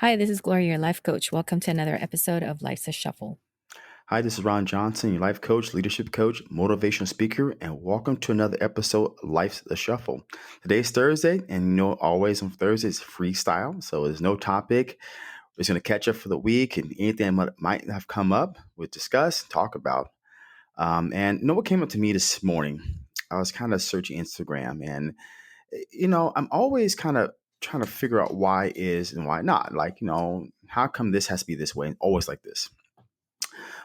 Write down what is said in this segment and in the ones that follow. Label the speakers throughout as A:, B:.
A: Hi, this is Gloria, your life coach. Welcome to another episode of Life's a Shuffle.
B: Hi, this is Ron Johnson, your life coach, leadership coach, motivational speaker, and welcome to another episode of Life's the Shuffle. Today's Thursday, and always on Thursdays, freestyle. So there's no topic. We're just going to catch up for the week and anything that might have come up, we'll discuss, talk about. And what came up to me this morning? I was kind of searching Instagram, and I'm always kind of trying to figure out why is and why not. Like, how come this has to be this way and always like this?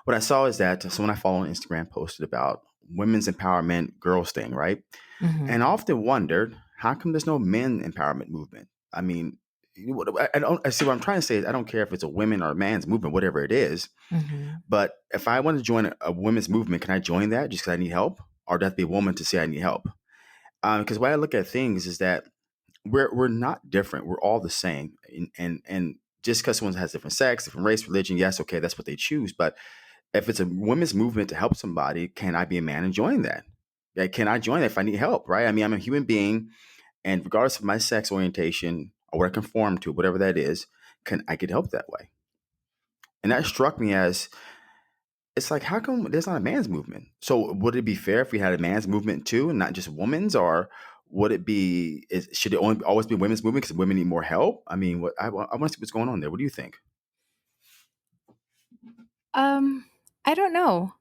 B: What I saw is that someone I follow on Instagram posted about women's empowerment, girls thing, right?
A: Hmm.
B: And I often wondered, how come there's no men empowerment movement? I mean, I see what I'm trying to say is I don't care if it's a women or a man's movement, whatever it is.
A: Hmm.
B: But if I want to join a women's movement, can I join that just because I need help? Or does it have to be a woman to say I need help? Because the way I look at things is that we're not different. We're all the same. And just because someone has different sex, different race, religion, yes, okay, that's what they choose. But if it's a women's movement to help somebody, can I be a man and join that? Yeah, can I join that if I need help? Right? I mean, I'm a human being, and regardless of my sex orientation or what I conform to, whatever that is, can I get help that way? And that struck me as it's like, how come there's not a man's movement? So would it be fair if we had a man's movement too, and not just women's, or would it be? Should it only always be women's movement because women need more help? I mean, I want to see what's going on there. What do you think?
A: Um, I don't know.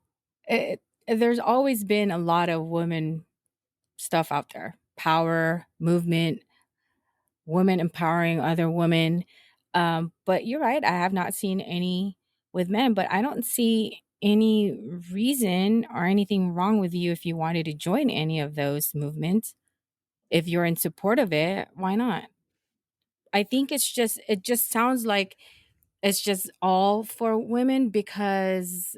A: There's always been a lot of women stuff out there, power, movement, women empowering other women. But you're right. I have not seen any with men, but I don't see any reason or anything wrong with you if you wanted to join any of those movements. If you're in support of it, why not? I think it just sounds like it's just all for women because,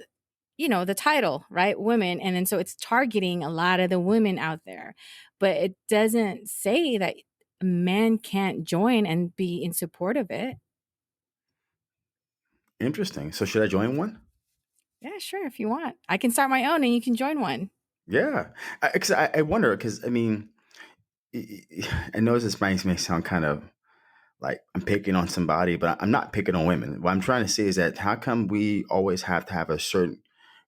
A: the title, right? Women. And then so it's targeting a lot of the women out there. But it doesn't say that men can't join and be in support of it.
B: Interesting. So should I join one?
A: Yeah, sure, if you want. I can start my own and you can join one.
B: Yeah, I wonder because I mean, I know this may sound kind of like I'm picking on somebody, but I'm not picking on women. What I'm trying to say is that how come we always have to have a certain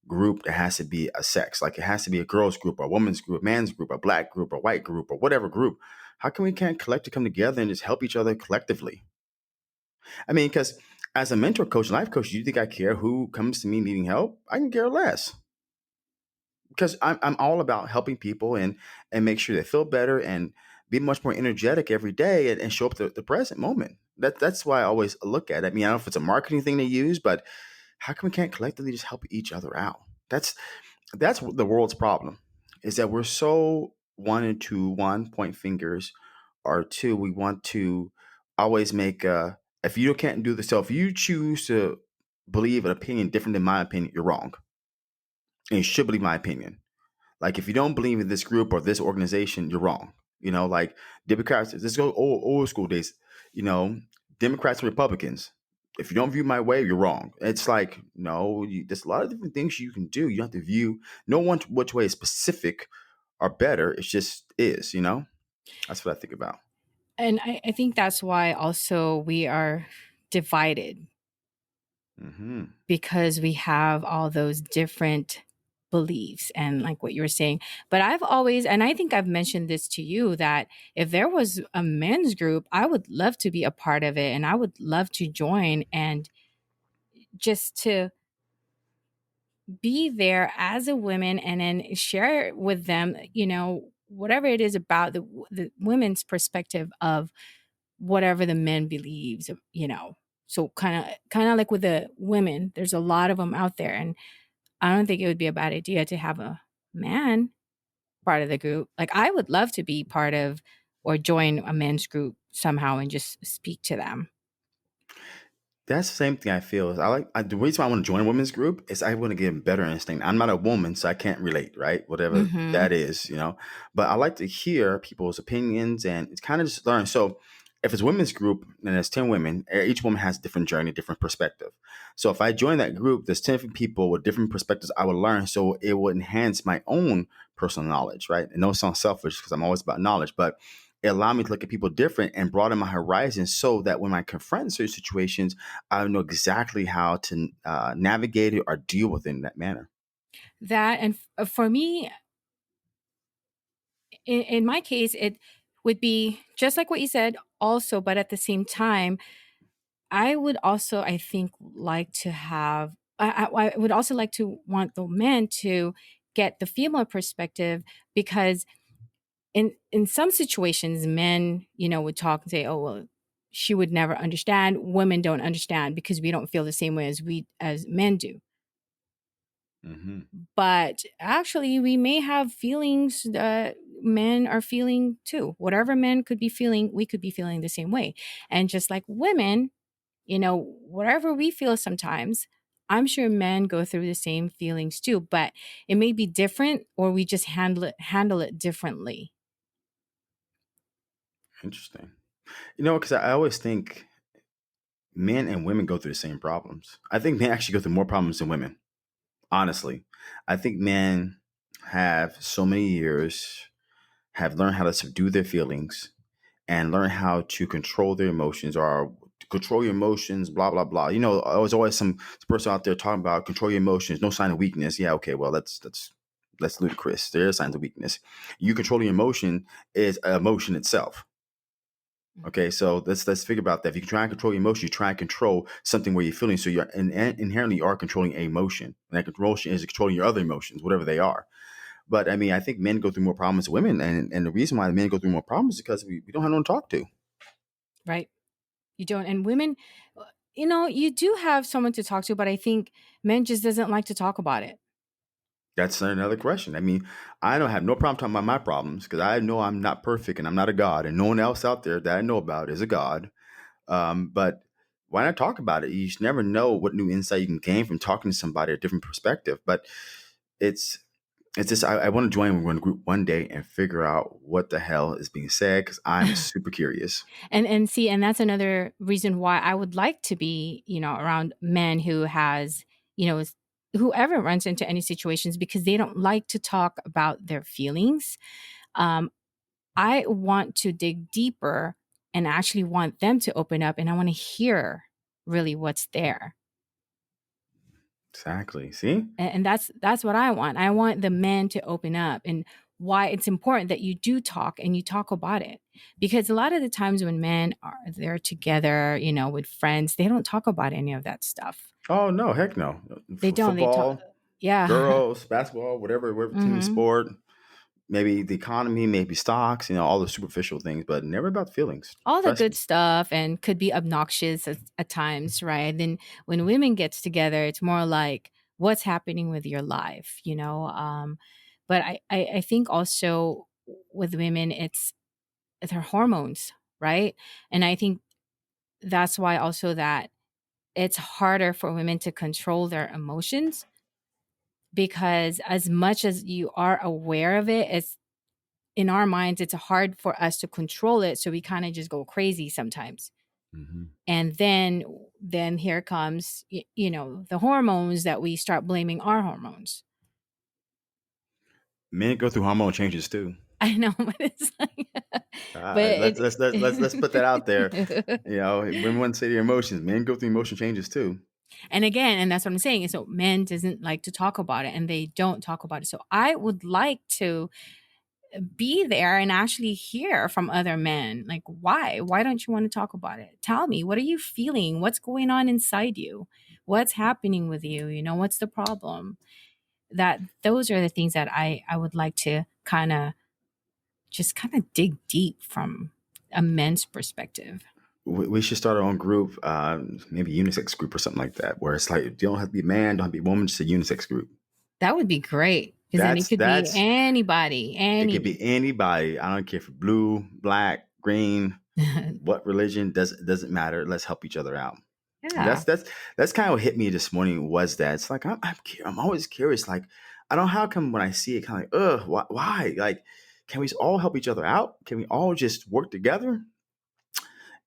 B: group that has to be a sex? Like it has to be a girls group, a women's group, a man's group, a black group, a white group, or whatever group. How come we can't collectively come together and just help each other collectively? I mean, because as a mentor coach, life coach, do you think I care who comes to me needing help? I can care less because I'm all about helping people and make sure they feel better and be much more energetic every day and show up the present moment. That's why I always look at it. I mean, I don't know if it's a marketing thing they use, but how come we can't collectively just help each other out? That's the world's problem is that we're so wanting to one point fingers or two we want to always make if you can't do this, so if you choose to believe an opinion different than my opinion, you're wrong, and you should believe my opinion. Like if you don't believe in this group or this organization, you're wrong. Like Democrats, let's go old school days. You know, Democrats and Republicans. If you don't view my way, you're wrong. It's like no, there's a lot of different things you can do. You don't have to view no one which way is specific or better. It's just is. That's what I think about.
A: And I think that's why also we are divided
B: Hmm.
A: because we have all those different beliefs and like what you were saying. But I've always, and I think I've mentioned this to you, that if there was a men's group, I would love to be a part of it and I would love to join and just to be there as a woman and then share with them, whatever it is about the women's perspective of whatever the men believes. So kind of like with the women, there's a lot of them out there, and I don't think it would be a bad idea to have a man part of the group. Like I would love to be part of or join a men's group somehow and just speak to them.
B: That's the same thing I feel. The reason why I want to join a women's group is I want to get a better instinct. I'm not a woman, so I can't relate, right? Whatever
A: Hmm.
B: that is. But I like to hear people's opinions and it's kind of just learn. So if it's a women's group and there's 10 women, each woman has a different journey, different perspective. So if I join that group, there's 10 different people with different perspectives I would learn. So it will enhance my own personal knowledge, right? And no, it sounds selfish because I'm always about knowledge, but it allowed me to look at people different and broaden my horizons so that when I confront certain situations, I know exactly how to navigate it or deal with it in that manner.
A: That and for me, in my case, it would be just like what you said, also, but at the same time, I would also, I think, like to have. I would also like to want the men to get the female perspective because in some situations, men, would talk and say, "Oh well, she would never understand. Women don't understand because we don't feel the same way as men do."
B: Hmm.
A: But actually, we may have feelings that men are feeling too. Whatever men could be feeling, we could be feeling the same way. And just like women, whatever we feel sometimes, I'm sure men go through the same feelings too, but it may be different or we just handle it differently.
B: Interesting. Because I always think men and women go through the same problems. I think men actually go through more problems than women. Honestly, I think men have so many years, have learned how to subdue their feelings and learn how to control their emotions or control your emotions, blah, blah, blah. There's always some person out there talking about control your emotions, no sign of weakness. Yeah, okay, well, that's ludicrous. There are signs of weakness. You controlling your emotion is an emotion itself. Okay, so let's figure about that. If you try and control your emotion, you try and control something where you're feeling. So you're inherently are controlling a emotion, and that emotion is controlling your other emotions, whatever they are. But I mean, I think men go through more problems than women, and the reason why men go through more problems is because we don't have no one to talk to.
A: Right? You don't. And women, you do have someone to talk to, but I think men just doesn't like to talk about it.
B: That's another question. I mean, I don't have no problem talking about my problems because I know I'm not perfect and I'm not a god, and no one else out there that I know about is a god. But why not talk about it? You just never know what new insight you can gain from talking to somebody, a different perspective. But it's it's just I want to join one group one day and figure out what the hell is being said because I'm super curious.
A: And see, and that's another reason why I would like to be, around men who has, whoever runs into any situations because they don't like to talk about their feelings. Um, I want to dig deeper and actually want them to open up, and I want to hear really what's there.
B: Exactly. See,
A: And that's what I want. I want the men to open up and why it's important that you do talk and you talk about it. Because a lot of the times when men are there together, with friends, they don't talk about any of that stuff.
B: oh no, heck no.
A: They don't. They talk.
B: Football,
A: Yeah.
B: girls, basketball, whatever team
A: Hmm.
B: sport, maybe the economy, maybe stocks, all the superficial things, but never about feelings.
A: All the
B: Trust
A: good
B: me.
A: stuff and could be obnoxious at times, right? Then when women gets together, it's more like what's happening with your life. But I think also with women, it's their hormones, right? And I think that's why also that it's harder for women to control their emotions because as much as you are aware of it, it's in our minds, it's hard for us to control it. So we kind of just go crazy sometimes.
B: Hmm.
A: And then here comes the hormones that we start blaming our hormones.
B: Men go through hormone changes too.
A: I know, but it's like, but
B: Let's put that out there.
A: it,
B: When one say their emotions, men go through emotion changes too.
A: and again, and that's what I'm saying. And so men doesn't like to talk about it, and they don't talk about it. So I would like to be there and actually hear from other men. Like, why don't you want to talk about it? Tell me, what are you feeling? What's going on inside you? What's happening with you? What's the problem? That those are the things that I would like to kind of dig deep from a men's perspective.
B: We should start our own group, maybe unisex group or something like that, where it's like you don't have to be man, don't have to be woman, just a unisex group.
A: That would be great because then it could be
B: That's
A: anybody,
B: it could
A: any.
B: be anybody. I don't care if you're blue, black, green, what religion doesn't matter. Let's help each other out. And
A: Yeah.
B: that's kind of what hit me this morning was that it's like I'm always curious. Like I don't know how come when I see it, kind of like why like can we all help each other out? Can we all just work together?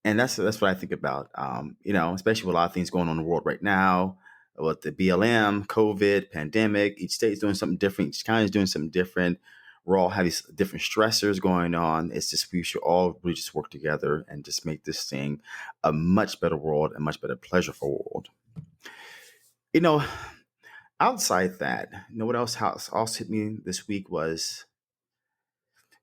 B: And that's what I think about. Especially with a lot of things going on in the world right now, with the BLM, COVID, pandemic. Each state's doing something different. Each county is doing something different. we're all having different stressors going on. It's just we should all really just work together and just make this thing a much better world, a much better, pleasurable world. You know, outside that, you know what else also hit me this week was,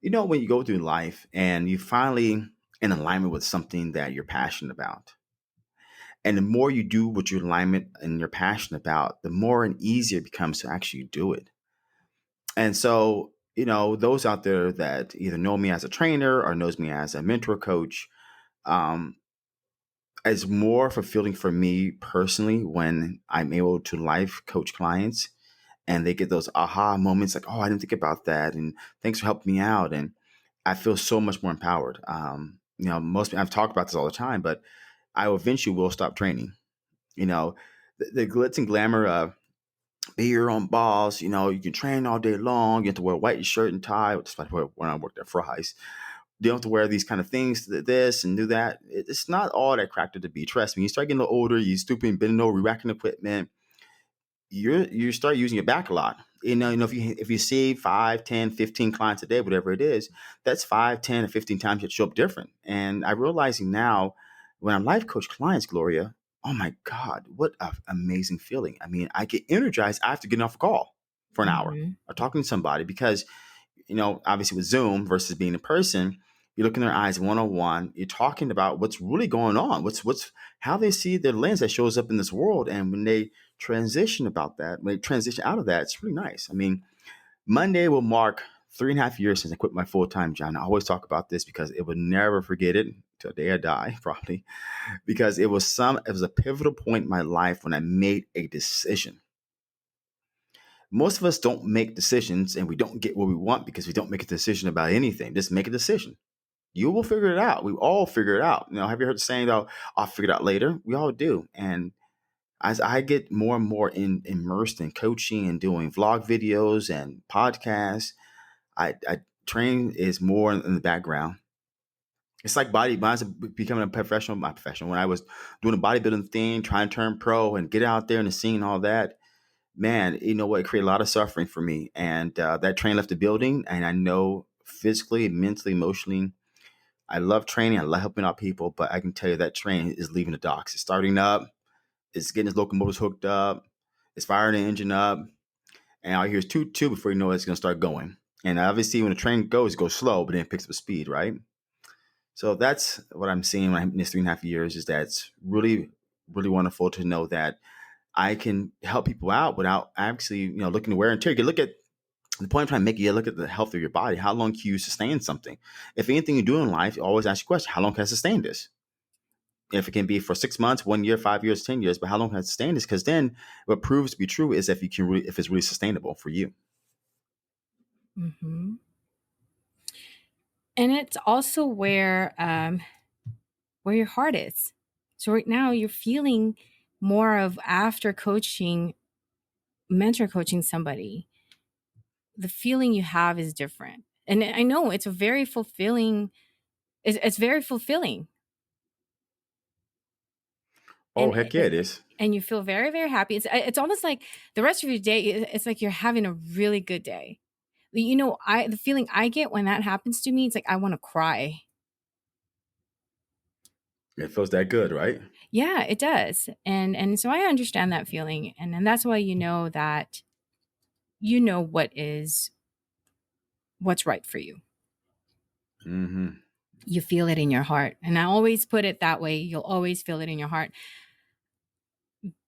B: when you go through life and you finally in alignment with something that you're passionate about. And the more you do what your alignment and you're passionate about, the more and easier it becomes to actually do it. And so, those out there that either know me as a trainer or knows me as a mentor coach, um, is more fulfilling for me personally when I'm able to life coach clients and they get those aha moments like, oh, I didn't think about that. And thanks for helping me out. And I feel so much more empowered. I've talked about this all the time, but I eventually will stop training. The glitz and glamour of be your own boss. You can train all day long. You have to wear a white shirt and tie, despite when I worked at Fry's. You don't have to wear these kind of things, this and do that. It's not all that cracked to be. Trust me. You start getting a little older, you stooping, bending over, racking equipment. You start using your back a lot. If you see 5, 10, 15 clients a day, whatever it is, that's 5, 10, or 15 times you show up different. And I'm realizing now when I'm life coach clients, Gloria, oh my God, what an amazing feeling. I mean, I get energized after getting off a call for an hour
A: Mhm.
B: or talking to somebody because obviously with Zoom versus being in person, you look in their eyes one on one. You're talking about what's really going on, what's how they see their lens that shows up in this world, and when they when they transition out of that, it's really nice. I mean, Monday will mark 3.5 years since I quit my full time job. I always talk about this because it would never forget it till the day I die, probably, because it was a pivotal point in my life when I made a decision. Most of us don't make decisions and we don't get what we want because we don't make a decision about anything. Just make a decision. You will figure it out. We all figure it out. Have you heard the saying though, I'll figure it out later? We all do. And as I get more and more immersed in coaching and doing vlog videos and podcasts, I train is more in the background. It's like when I was becoming a professional, my professional, when I was doing a bodybuilding thing, trying to turn pro and get out there in the scene and all that, man, you know what? It created a lot of suffering for me. And that train left the building. And I know physically, mentally, emotionally, I love training. I love helping out people. But I can tell you that train is leaving the docks. It's starting up. It's getting its locomotives hooked up. It's firing the engine up. And all you hear is toot, toot before you know it's going to start going. And obviously, when the train goes, it goes slow, but then it picks up speed, right? So that's what I'm seeing when I'm in this 3.5 years is that it's really, really wonderful to know that I can help people out without actually, looking to wear and tear. You can look at the point I'm trying to make. You look at the health of your body. How long can you sustain something? If anything you do in life, you always ask the question: how long can I sustain this? If it can be for 6 months, 1 year, 5 years, 10 years, but how long can I sustain this? Because then, what proves to be true is if it's really sustainable for you.
A: Mhm. And it's also where your heart is. So right now you're feeling more of after coaching, mentor coaching somebody, the feeling you have is different. And I know it's a very fulfilling, it's very fulfilling.
B: Oh
A: And
B: heck yeah, it is.
A: you feel very, very happy. It's almost like the rest of your day, it's like you're having a really good day. The feeling I get when that happens to me, it's like I want to cry.
B: It feels that good, right?
A: Yeah, it does. And so I understand that feeling. And that's why you know that you know what's right for you.
B: Hmm.
A: You feel it in your heart. And I always put it that way. You'll always feel it in your heart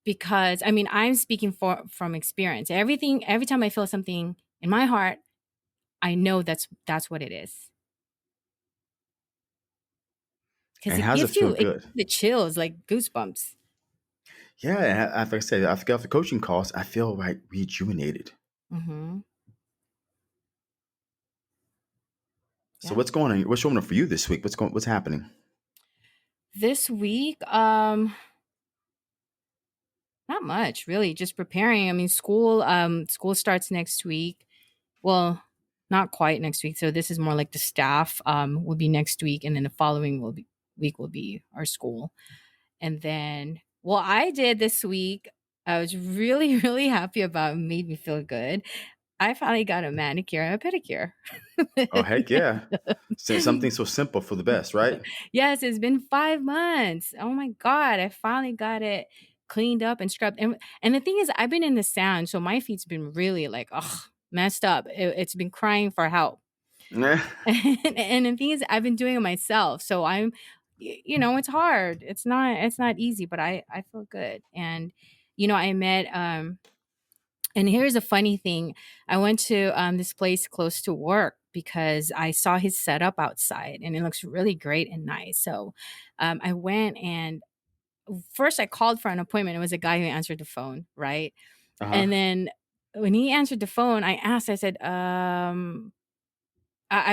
A: because I mean, I'm speaking from experience. Every time I feel something in my heart, I know that's what it is. Cuz
B: And
A: it
B: how does it
A: gives
B: feel
A: you
B: good?
A: the chills, like goosebumps.
B: Yeah, like I said, after the coaching calls, I feel like rejuvenated.
A: Mhm.
B: So
A: Yeah.
B: what's going on? What's showing up for you this week? What's happening?
A: This week not much, really, just preparing. I mean, school starts next week. Well, not quite next week. So this is more like the staff will be next week, and then the following week will be our school. And then I did this week. I was really really happy about. It made me feel good. I finally got a manicure and a pedicure.
B: Oh, heck yeah. Something so simple for the best, right?
A: Yes, it's been 5 months. Oh my god, I finally got it cleaned up and scrubbed, and the thing is, I've been in the sand, so my feet's been really, like, ugh, messed up. It's been crying for help. And the thing is, I've been doing it myself, so it's hard. It's not easy, but I feel good. And, I met, and here's a funny thing. I went to, this place close to work because I saw his setup outside, and it looks really great and nice. So, I went, and first I called for an appointment. It was a guy who answered the phone, right?
B: Uh-huh.
A: And then when he answered the phone, I asked, I said, I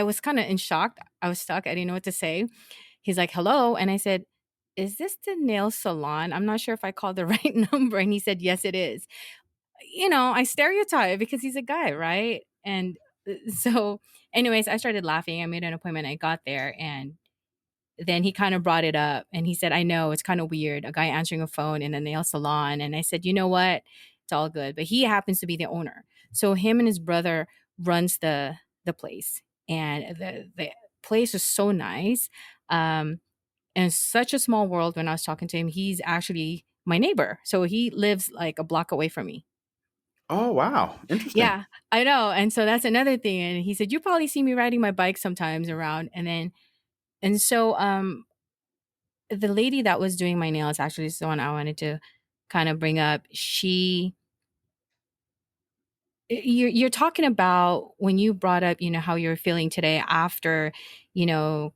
A: was kind of in shock. I was stuck. I didn't know what to say. He's like, hello. And I said, is this the nail salon? I'm not sure if I called the right number. And he said, yes, it is. I stereotype because he's a guy, right? And so, anyways, I started laughing. I made an appointment. I got there, and then he kind of brought it up, and he said, I know it's kind of weird, a guy answering a phone in a nail salon. And I said, you know what? It's all good. But he happens to be the owner. So him and his brother runs the place. And the place is so nice. And such a small world. When I was talking to him, he's actually my neighbor. So he lives like a block away from me.
B: Oh, wow. Interesting.
A: Yeah, I know. And so that's another thing. And he said, you probably see me riding my bike sometimes around. And so the lady that was doing my nails, actually is the one I wanted to kind of bring up. You're talking about when you brought up, how you're feeling today after,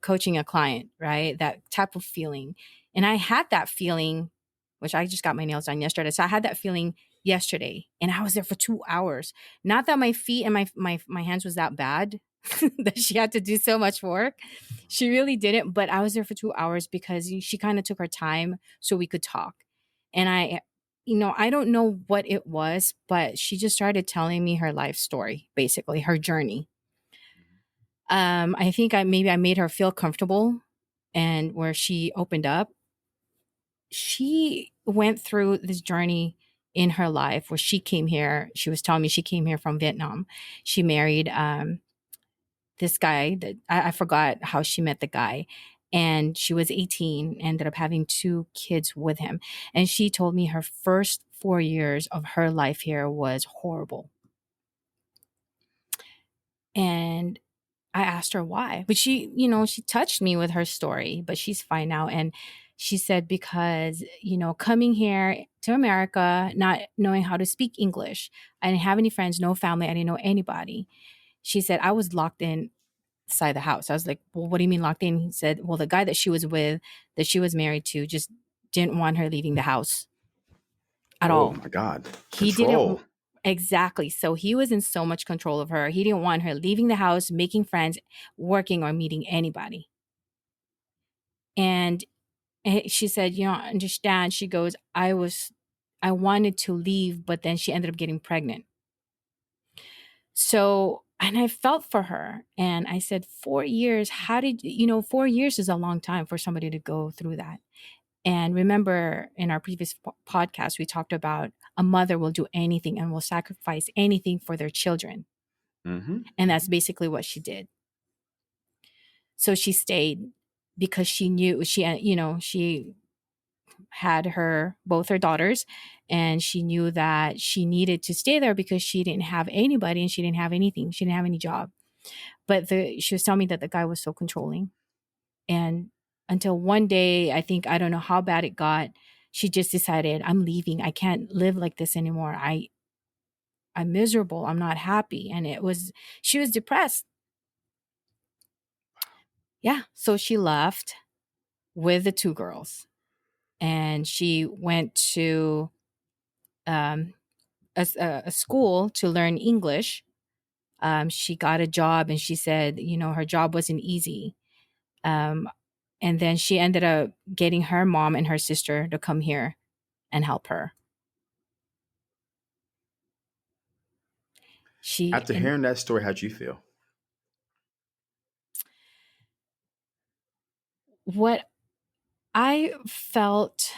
A: coaching a client, right? That type of feeling. And I had that feeling, which I just got my nails done yesterday. So I had that feeling yesterday, and I was there for 2 hours. Not that my feet and my hands was that bad that she had to do so much work. She really didn't, but I was there for 2 hours because she kind of took her time so we could talk. And I don't know what it was, but she just started telling me her life story, basically her journey. I think I made her feel comfortable, and where she opened up, she went through this journey in her life where she came here. She was telling me she came here from Vietnam. She married this guy that I forgot how she met the guy. And she was 18, ended up having 2 kids with him. And she told me her first 4 years of her life here was horrible. And I asked her why. But she touched me with her story, but she's fine now. And she said, because, coming here to America, not knowing how to speak English, I didn't have any friends, no family, I didn't know anybody. She said, I was locked in inside the house. I was like, well, what do you mean locked in? He said, well, the guy that she was with, that she was married to, just didn't want her leaving the house at
B: Oh,
A: all.
B: my God.
A: He didn't.
B: Control.
A: Exactly. So he was in so much control of her. He didn't want her leaving the house, making friends, working, or meeting anybody. And she said, I understand. She goes, I wanted to leave, but then she ended up getting pregnant. So, and I felt for her. And I said, 4 years, 4 years is a long time for somebody to go through that. And remember, in our previous podcast, we talked about a mother will do anything and will sacrifice anything for their children.
B: Mm-hmm.
A: And that's
B: Mm-hmm.
A: basically what she did. So she stayed because she knew she had both her daughters, and she knew that she needed to stay there because she didn't have anybody and she didn't have anything. She didn't have any job. But she was telling me that the guy was so controlling. And until one day, I don't know how bad it got, she just decided, I'm leaving. I can't live like this anymore. I'm miserable. I'm not happy. And she was depressed. Yeah. So she left with the 2 girls, and she went to um, a school to learn English. She got a job, and she said, her job wasn't easy. Um, and then she ended up getting her mom and her sister to come here and help her.
B: After
A: And
B: hearing that story, how'd you feel?
A: what I felt,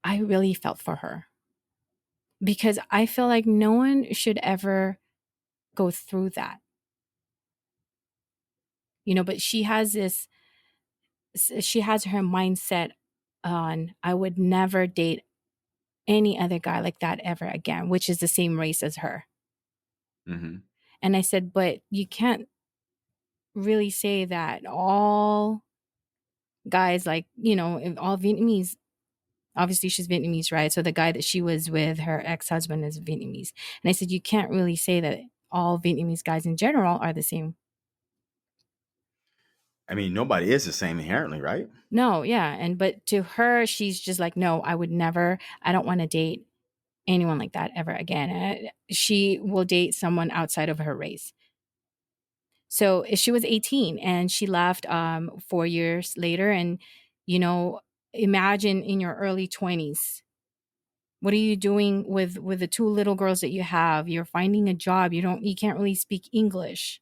A: I really felt for her because I feel like no one should ever go through that, but she has her mindset on, I would never date any other guy like that ever again, which is the same race as her.
B: Hmm.
A: And I said, but you can't really say that all guys, like, if all Vietnamese, obviously she's Vietnamese, right? So the guy that she was with, her ex-husband, is Vietnamese. And I said, you can't really say that all Vietnamese guys in general are the same.
B: I mean, nobody is the same inherently, right?
A: No, yeah. But to her, she's just like, no, I would never, I don't want to date anyone like that ever again. She will date someone outside of her race. So she was 18 and she left 4 years later. And, you know, imagine in your early 20s. What are you doing with the two little girls that you have? You're finding a job. You can't really speak English.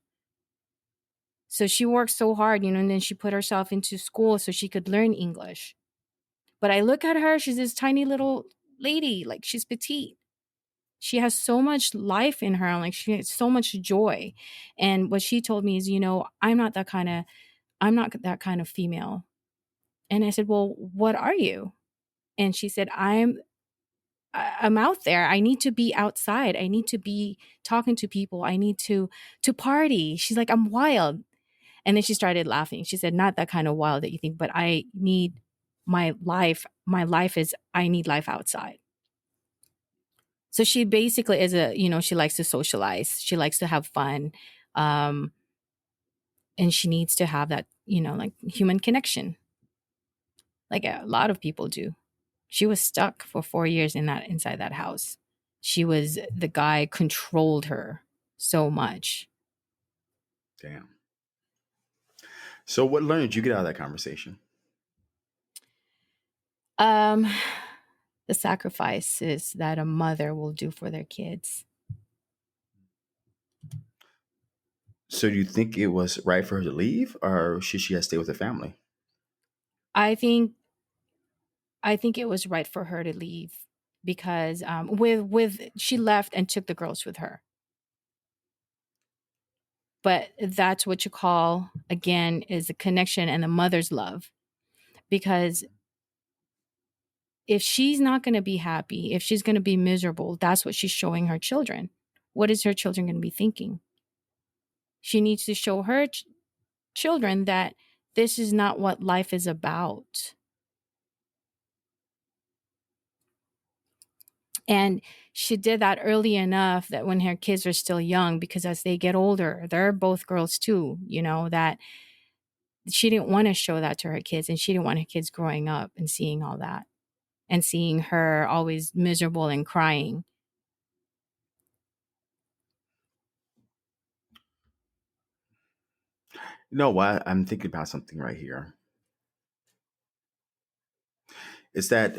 A: So she worked so hard, and then she put herself into school so she could learn English. But I look at her, she's this tiny little lady, like she's petite. She has so much life in her, like she has so much joy. And what she told me is, I'm not that kind of female. And I said, well, what are you? And she said, I'm out there. I need to be outside. I need to be talking to people. I need to party. She's like, I'm wild. And then she started laughing. She said, not that kind of wild that you think, but I need my life. My life is, I need life outside. So she basically is she likes to socialize. She likes to have fun. Um, and she needs to have that, like human connection, like a lot of people do. She was stuck for 4 years inside that house. The guy controlled her so much.
B: Damn. So, what learning did you get out of that conversation?
A: Um, the sacrifices that a mother will do for their kids.
B: So, do you think it was right for her to leave, or should she have stayed with her family?
A: I think I think it was right for her to leave because with she left and took the girls with her. But that's what you call, again, is the connection and the mother's love. Because if she's not going to be happy, if she's going to be miserable, that's what she's showing her children. What is her children going to be thinking? She needs to show her children that this is not what life is about. And she did that early enough that when her kids are still young, because as they get older, they're both girls too, that she didn't want to show that to her kids. And she didn't want her kids growing up and seeing all that and seeing her always miserable and crying.
B: You know what? I'm thinking about something right here. Is that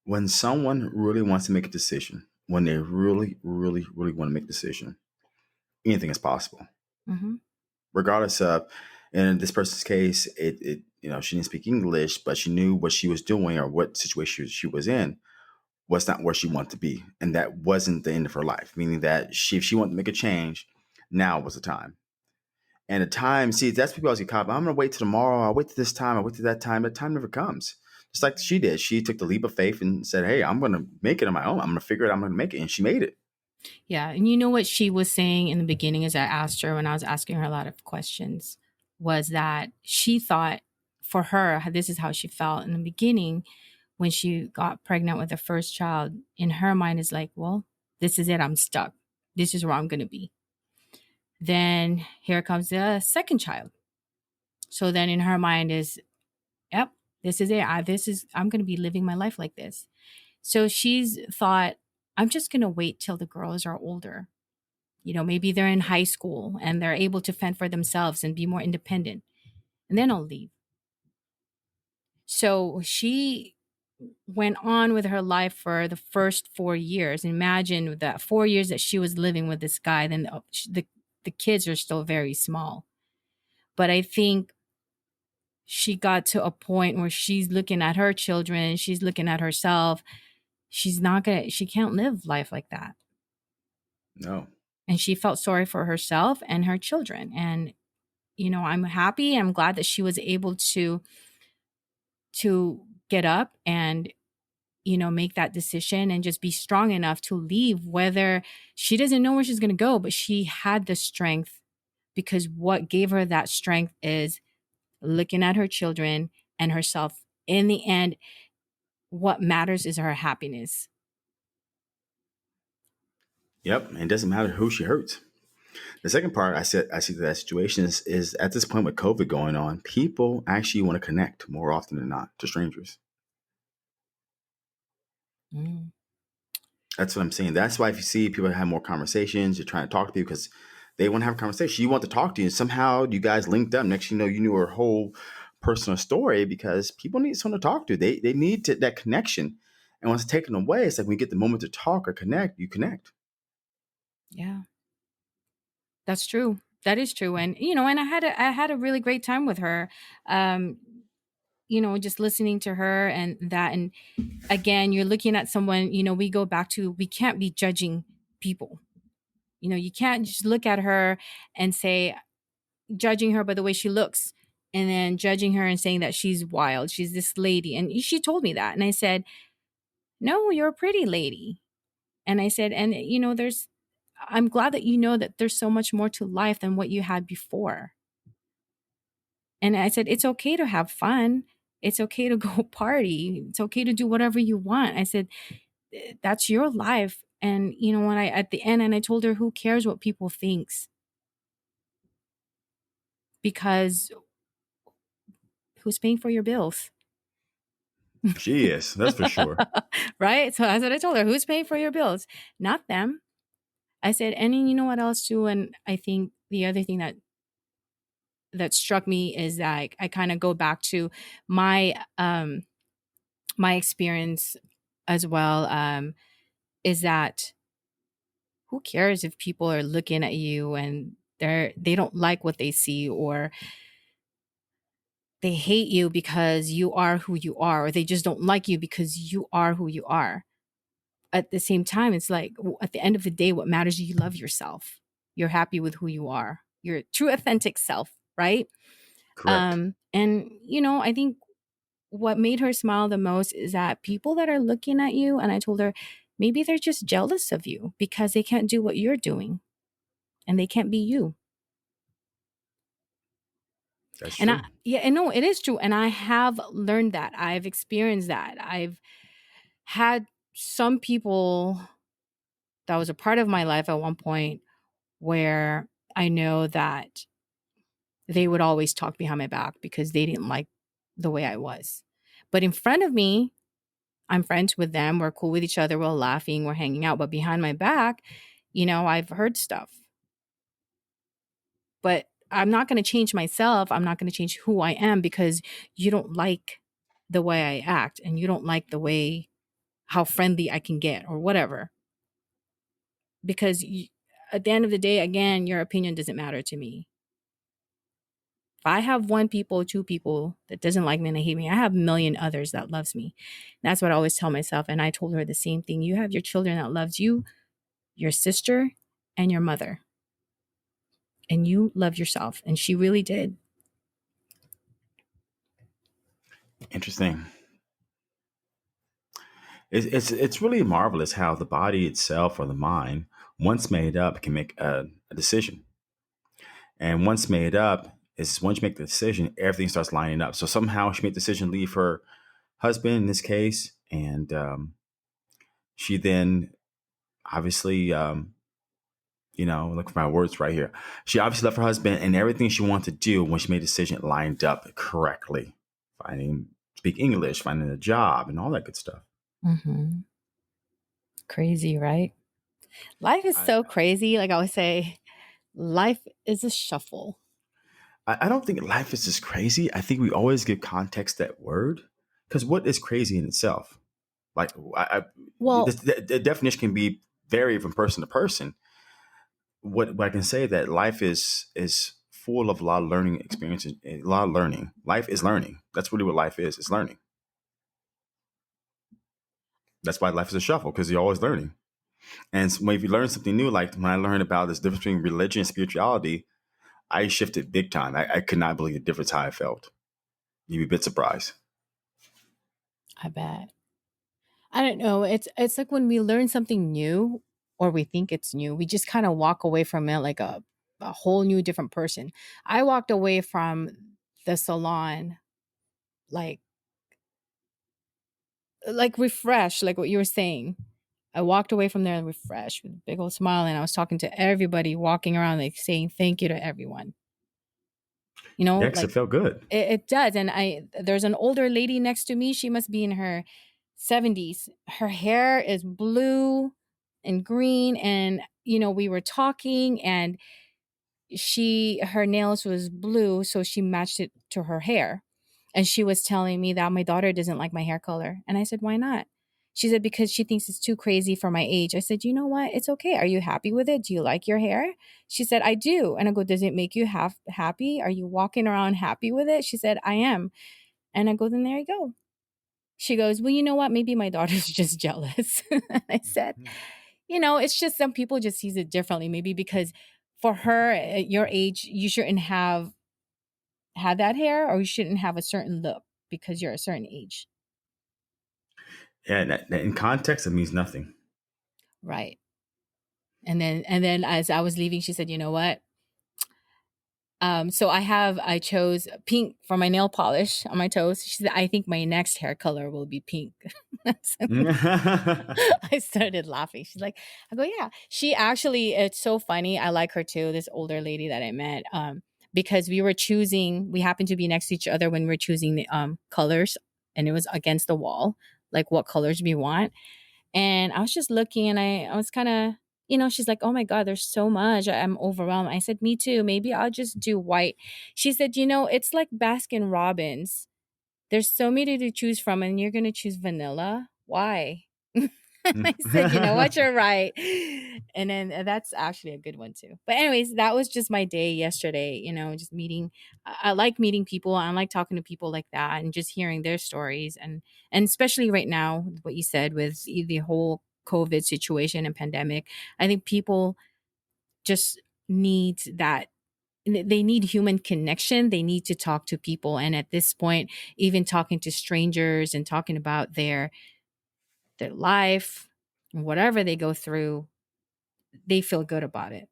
B: when someone really wants to make a decision, when they really, really, really want to make a decision, anything is possible,
A: Hmm.
B: regardless of. In this person's case, she didn't speak English, but she knew what she was doing or what situation she was in was not where she wanted to be, and that wasn't the end of her life. Meaning that if she wanted to make a change, now was the time. And the time, see, that's people always get caught. I'm going to wait till tomorrow. I'll wait till this time. I'll wait till that time. That time never comes. Just like she did. She took the leap of faith and said, hey, I'm going to make it on my own. I'm going to figure it out. I'm going to make it. And she made it.
A: Yeah. And you know what she was saying in the beginning, as I asked her when I was asking her a lot of questions, was that she thought for her, this is how she felt in the beginning when she got pregnant with the first child. In her mind, is like, well, this is it. I'm stuck. This is where I'm going to be. Then here comes the second child. So then in her mind is, yep, this is it. I'm going to be living my life like this. So she's thought, I'm just going to wait till the girls are older. Maybe they're in high school and they're able to fend for themselves and be more independent. And then I'll leave. So she went on with her life for the first 4 years. Imagine that 4 years that she was living with this guy, then the kids are still very small. But I think she got to a point where she's looking at her children, she's looking at herself, she can't live life like that.
B: No.
A: And she felt sorry for herself and her children. And, I'm happy. I'm glad that she was able to get up and, make that decision and just be strong enough to leave, whether she doesn't know where she's going to go, but she had the strength, because what gave her that strength is looking at her children and herself. In the end, what matters is her happiness.
B: Yep. And it doesn't matter who she hurts. The second part I see that situation is at this point with COVID going on, people actually want to connect more often than not to strangers.
A: Mm,
B: That's what I'm saying. That's why if you see people have more conversations, you're trying to talk to people because they want to have a conversation. You want to talk to you. And somehow you guys linked up. Next you know, you knew her whole personal story because people need someone to talk to. They need that connection. And once it's taken away, it's like when you get the moment to talk or connect, you connect.
A: yeah, that's true. That is true. And, and I had a really great time with her. Um, just listening to her and that. And again, you're looking at someone, we go back to, we can't be judging people. You can't just look at her and say, judging her by the way she looks, and then judging her and saying that she's wild. She's this lady. And she told me that. And I said, no, you're a pretty lady. And I said, and I'm glad that you know that there's so much more to life than what you had before. And I said, it's okay to have fun. It's okay to go party. It's okay to do whatever you want. I said, that's your life. And when I at the end, and I told her, who cares what people thinks? Because who's paying for your bills?
B: She is, that's for sure.
A: Right? So that's what I told her. Who's paying for your bills? Not them. I said, and you know what else too? And I think the other thing that struck me is that I kind of go back to my my experience as well. Is that who cares if people are looking at you and they don't like what they see, or they hate you because you are who you are, or they just don't like you because you are who you are. At the same time, it's like at the end of the day, what matters is you love yourself. You're happy with who you are, your true authentic self, right?
B: Correct.
A: And I think what made her smile the most is that people that are looking at you, and I told her, maybe they're just jealous of you because they can't do what you're doing and they can't be you.
B: That's
A: And
B: true.
A: yeah, and no, it is true. And I have learned that. I've experienced that. I've had some people that was a part of my life at one point where I know that they would always talk behind my back because they didn't like the way I was. But in front of me, I'm friends with them. We're cool with each other. We're laughing. We're hanging out. But behind my back, I've heard stuff. But I'm not going to change myself. I'm not going to change who I am because you don't like the way I act and you don't like the way how friendly I can get or whatever. Because at the end of the day, again, your opinion doesn't matter to me. If I have one people, two people that doesn't like me and they hate me, I have a million others that loves me. That's what I always tell myself. And I told her the same thing. You have your children that loves you, your sister, and your mother. And you love yourself. And she really did.
B: Interesting. It's really marvelous how the body itself or the mind, once made up, can make a decision. And once made up, is once you make the decision, everything starts lining up. So somehow she made the decision to leave her husband in this case, and she then obviously, look for my words right here. She obviously left her husband, and everything she wanted to do when she made a decision lined up correctly, finding speak English, finding a job, and all that good stuff.
A: Mm-hmm. Crazy, right? Life is
B: I,
A: so crazy. Like I always say, life is a shuffle.
B: I don't think life is just crazy. I think we always give context to that word because what is crazy in itself? Like
A: Well,
B: the definition can be vary from person to person. What I can say that life is full of a lot of learning experiences, a lot of learning. Life is learning. That's really what life is. It's learning. That's why life is a shuffle, because you're always learning. And when if you learn something new, like when I learned about this difference between religion and spirituality, I shifted big time. I could not believe the difference how I felt. You'd be a bit surprised.
A: I bet. I don't know. It's like when we learn something new or we think it's new, we just kind of walk away from it like a whole new different person. I walked away from the salon like refreshed, like what you were saying. I walked away from there refreshed with a big old smile, and I was talking to everybody, walking around like saying thank you to everyone. You know,
B: Yeah, because it
A: like
B: felt good.
A: it does. And there's an older lady next to me. She must be in her 70s. Her hair is blue and green. And, we were talking and her nails was blue. So she matched it to her hair. And she was telling me that my daughter doesn't like my hair color. And I said, why not? She said, because she thinks it's too crazy for my age. I said, you know what? It's okay. Are you happy with it? Do you like your hair? She said, I do. And I go, does it make you happy? Are you walking around happy with it? She said, I am. And I go, then there you go. She goes, well, you know what? Maybe my daughter's just jealous. I said, it's just some people just sees it differently. Maybe because for her at your age, you shouldn't have had that hair or you shouldn't have a certain look because you're a certain age.
B: Yeah, and that in context, it means nothing.
A: Right. And then as I was leaving, she said, you know what? So I chose pink for my nail polish on my toes. She said, I think my next hair color will be pink. I started laughing. She's like, I go, yeah. She actually, it's so funny. I like her too, this older lady that I met. Because we happened to be next to each other when we were choosing the colors, and it was against the wall, like what colors we want. And I was just looking and I was kind of, she's like, oh my God, there's so much. I'm overwhelmed. I said, me too. Maybe I'll just do white. She said, it's like Baskin Robbins. There's so many to choose from, and you're going to choose vanilla. Why? I said, you know what? You're right. And then that's actually a good one too. But, anyways, that was just my day yesterday, just meeting. I like meeting people. I like talking to people like that and just hearing their stories. And especially right now, what you said with the whole COVID situation and pandemic, I think people just need that. They need human connection. They need to talk to people. And at this point, even talking to strangers and talking about their life, whatever they go through, they feel good about it.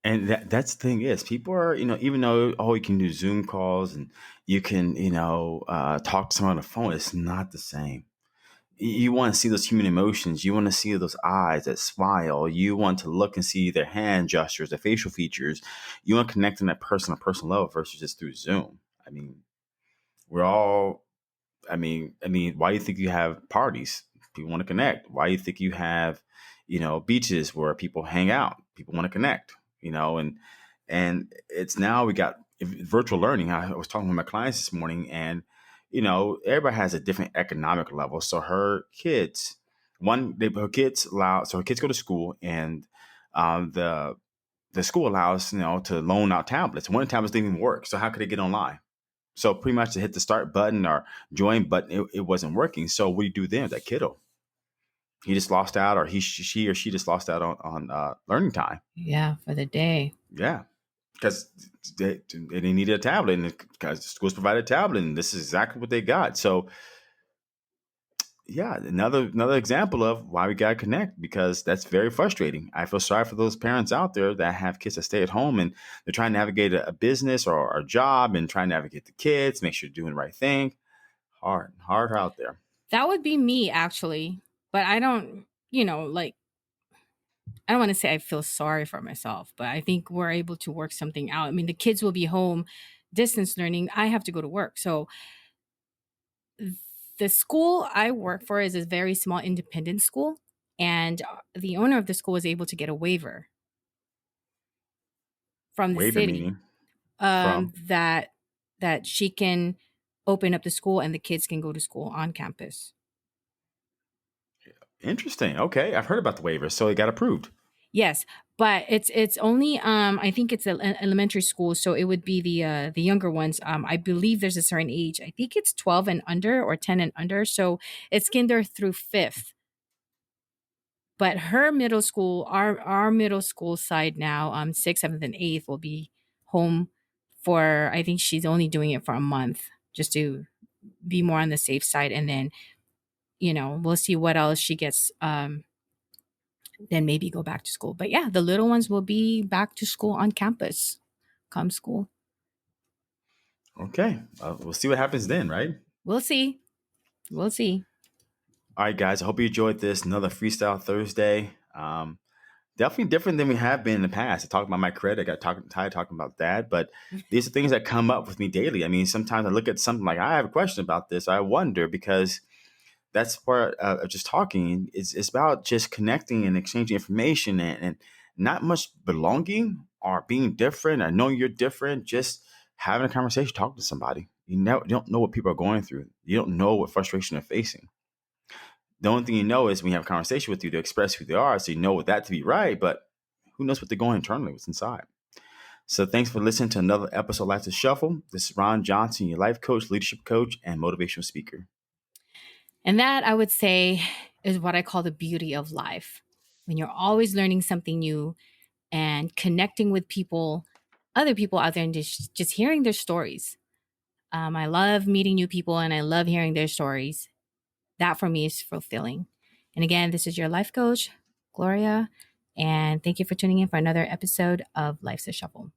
B: And that's the thing is, people are, even though, oh, you can do Zoom calls and you can, talk to someone on the phone, it's not the same. You want to see those human emotions. You want to see those eyes that smile. You want to look and see their hand gestures, their facial features. You want to connect on that person on a personal level versus just through Zoom. I mean, we're all why do you think you have parties? People want to connect. Why do you think you have, beaches where people hang out? People want to connect, and it's now we got virtual learning. I was talking with my clients this morning, and everybody has a different economic level. So her kids allow, so her kids go to school, and the school allows to loan out tablets. One of the tablets didn't even work, so how could they get online? So pretty much to hit the start button or join button, it wasn't working. So what do you do then? That kiddo, he just lost out, or she or she just lost out on learning time.
A: Yeah, for the day.
B: Yeah, because they needed a tablet, and because the schools provided a tablet, and this is exactly what they got. So yeah, another example of why we gotta connect, because that's very frustrating. I feel sorry for those parents out there that have kids that stay at home and they're trying to navigate a business or a job and trying to navigate the kids, make sure you're doing the right thing. Hard out there.
A: That would be me actually. But I don't, like I don't want to say I feel sorry for myself, but I think we're able to work something out. I mean, the kids will be home distance learning. I have to go to work. So the school I work for is a very small independent school, and the owner of the school was able to get a waiver from the
B: Waiver
A: city,
B: meaning from.
A: that she can open up the school and the kids can go to school on campus.
B: Interesting. Okay, I've heard about the waiver, so it got approved.
A: Yes, but it's only I think it's elementary school, so it would be the younger ones. I believe there's a certain age. I think it's 12 and under or 10 and under. So it's kinder through fifth. But her middle school, our middle school side now, sixth, seventh, and eighth will be home for. I think she's only doing it for a month just to be more on the safe side, and then we'll see what else she gets. Then maybe go back to school. But yeah, the little ones will be back to school on campus come school.
B: Okay, we'll see what happens then, right?
A: We'll see. We'll see.
B: All right, guys. I hope you enjoyed this. Another Freestyle Thursday. Definitely different than we have been in the past. I talked about my credit. I got tired talking about that, but these are things that come up with me daily. I mean, sometimes I look at something like I have a question about this. I wonder because that's part of just talking. It's about just connecting and exchanging information and not much belonging or being different or knowing you're different. Just having a conversation, talking to somebody. You don't know what people are going through. You don't know what frustration they're facing. The only thing you know is when you have a conversation with you to express who they are, so you know what that to be right, but who knows what they're going internally, what's inside. So thanks for listening to another episode of Life to Shuffle. This is Ron Johnson, your life coach, leadership coach, and motivational speaker.
A: And that I would say is what I call the beauty of life. When you're always learning something new and connecting with people, other people out there, and just hearing their stories. I love meeting new people and I love hearing their stories. That for me is fulfilling. And again, this is your life coach, Gloria. And thank you for tuning in for another episode of Life's a Shuffle.